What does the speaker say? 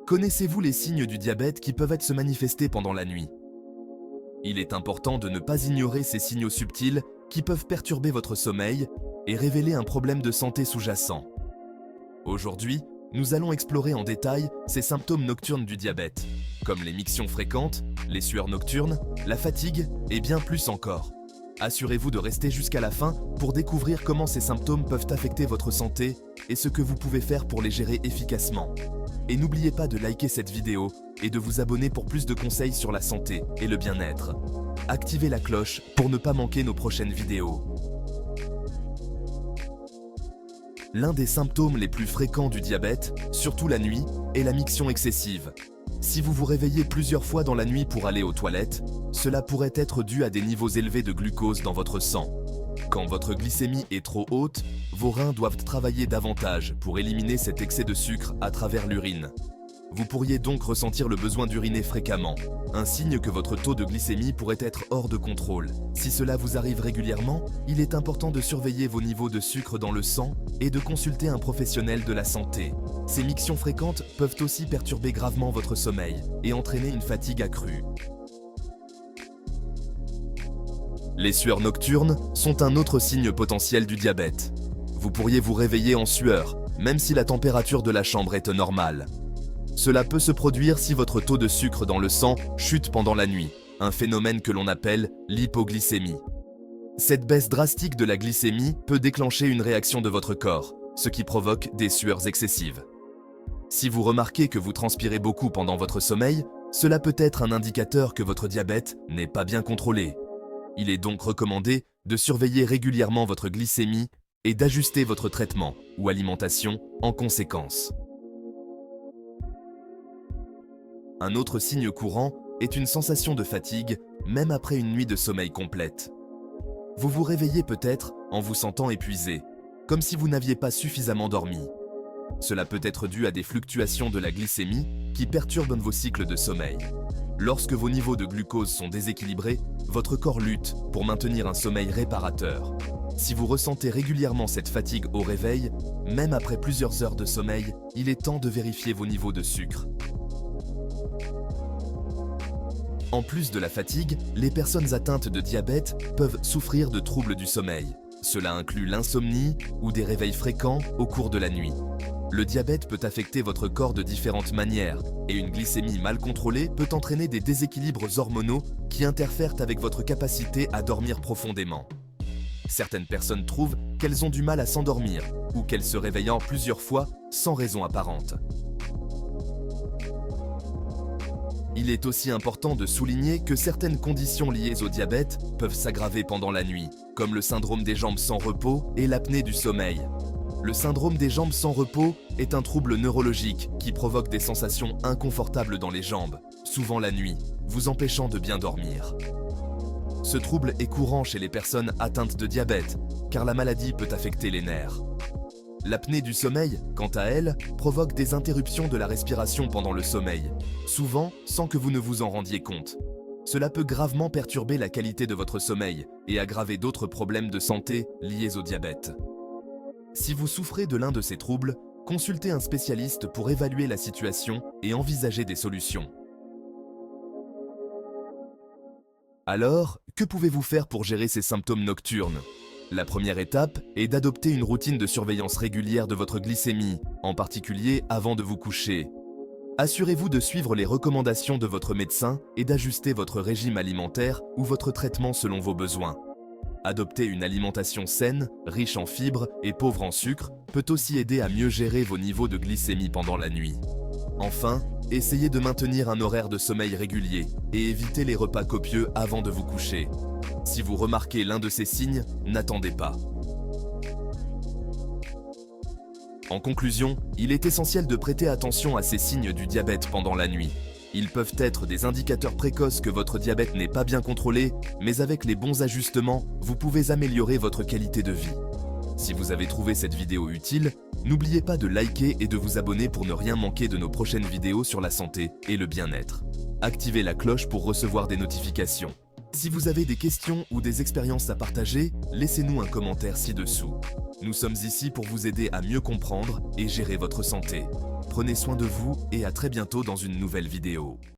Connaissez-vous les signes du diabète qui peuvent se manifester pendant la nuit? Il est important de ne pas ignorer ces signaux subtils qui peuvent perturber votre sommeil et révéler un problème de santé sous-jacent. Aujourd'hui, nous allons explorer en détail ces symptômes nocturnes du diabète, comme les mictions fréquentes, les sueurs nocturnes, la fatigue et bien plus encore. Assurez-vous de rester jusqu'à la fin pour découvrir comment ces symptômes peuvent affecter votre santé et ce que vous pouvez faire pour les gérer efficacement. Et n'oubliez pas de liker cette vidéo et de vous abonner pour plus de conseils sur la santé et le bien-être. Activez la cloche pour ne pas manquer nos prochaines vidéos. L'un des symptômes les plus fréquents du diabète, surtout la nuit, est la miction excessive. Si vous vous réveillez plusieurs fois dans la nuit pour aller aux toilettes, cela pourrait être dû à des niveaux élevés de glucose dans votre sang. Quand votre glycémie est trop haute, vos reins doivent travailler davantage pour éliminer cet excès de sucre à travers l'urine. Vous pourriez donc ressentir le besoin d'uriner fréquemment, un signe que votre taux de glycémie pourrait être hors de contrôle. Si cela vous arrive régulièrement, il est important de surveiller vos niveaux de sucre dans le sang et de consulter un professionnel de la santé. Ces mictions fréquentes peuvent aussi perturber gravement votre sommeil et entraîner une fatigue accrue. Les sueurs nocturnes sont un autre signe potentiel du diabète. Vous pourriez vous réveiller en sueur, même si la température de la chambre est normale. Cela peut se produire si votre taux de sucre dans le sang chute pendant la nuit, un phénomène que l'on appelle l'hypoglycémie. Cette baisse drastique de la glycémie peut déclencher une réaction de votre corps, ce qui provoque des sueurs excessives. Si vous remarquez que vous transpirez beaucoup pendant votre sommeil, cela peut être un indicateur que votre diabète n'est pas bien contrôlé. Il est donc recommandé de surveiller régulièrement votre glycémie et d'ajuster votre traitement ou alimentation en conséquence. Un autre signe courant est une sensation de fatigue, même après une nuit de sommeil complète. Vous vous réveillez peut-être en vous sentant épuisé, comme si vous n'aviez pas suffisamment dormi. Cela peut être dû à des fluctuations de la glycémie qui perturbent vos cycles de sommeil. Lorsque vos niveaux de glucose sont déséquilibrés, votre corps lutte pour maintenir un sommeil réparateur. Si vous ressentez régulièrement cette fatigue au réveil, même après plusieurs heures de sommeil, il est temps de vérifier vos niveaux de sucre. En plus de la fatigue, les personnes atteintes de diabète peuvent souffrir de troubles du sommeil. Cela inclut l'insomnie ou des réveils fréquents au cours de la nuit. Le diabète peut affecter votre corps de différentes manières et une glycémie mal contrôlée peut entraîner des déséquilibres hormonaux qui interfèrent avec votre capacité à dormir profondément. Certaines personnes trouvent qu'elles ont du mal à s'endormir ou qu'elles se réveillent plusieurs fois sans raison apparente. Il est aussi important de souligner que certaines conditions liées au diabète peuvent s'aggraver pendant la nuit, comme le syndrome des jambes sans repos et l'apnée du sommeil. Le syndrome des jambes sans repos est un trouble neurologique qui provoque des sensations inconfortables dans les jambes, souvent la nuit, vous empêchant de bien dormir. Ce trouble est courant chez les personnes atteintes de diabète, car la maladie peut affecter les nerfs. L'apnée du sommeil, quant à elle, provoque des interruptions de la respiration pendant le sommeil, souvent sans que vous ne vous en rendiez compte. Cela peut gravement perturber la qualité de votre sommeil et aggraver d'autres problèmes de santé liés au diabète. Si vous souffrez de l'un de ces troubles, consultez un spécialiste pour évaluer la situation et envisager des solutions. Alors, que pouvez-vous faire pour gérer ces symptômes nocturnes ? La première étape est d'adopter une routine de surveillance régulière de votre glycémie, en particulier avant de vous coucher. Assurez-vous de suivre les recommandations de votre médecin et d'ajuster votre régime alimentaire ou votre traitement selon vos besoins. Adopter une alimentation saine, riche en fibres et pauvre en sucre peut aussi aider à mieux gérer vos niveaux de glycémie pendant la nuit. Enfin, essayez de maintenir un horaire de sommeil régulier et évitez les repas copieux avant de vous coucher. Si vous remarquez l'un de ces signes, n'attendez pas. En conclusion, il est essentiel de prêter attention à ces signes du diabète pendant la nuit. Ils peuvent être des indicateurs précoces que votre diabète n'est pas bien contrôlé, mais avec les bons ajustements, vous pouvez améliorer votre qualité de vie. Si vous avez trouvé cette vidéo utile, n'oubliez pas de liker et de vous abonner pour ne rien manquer de nos prochaines vidéos sur la santé et le bien-être. Activez la cloche pour recevoir des notifications. Si vous avez des questions ou des expériences à partager, laissez-nous un commentaire ci-dessous. Nous sommes ici pour vous aider à mieux comprendre et gérer votre santé. Prenez soin de vous et à très bientôt dans une nouvelle vidéo.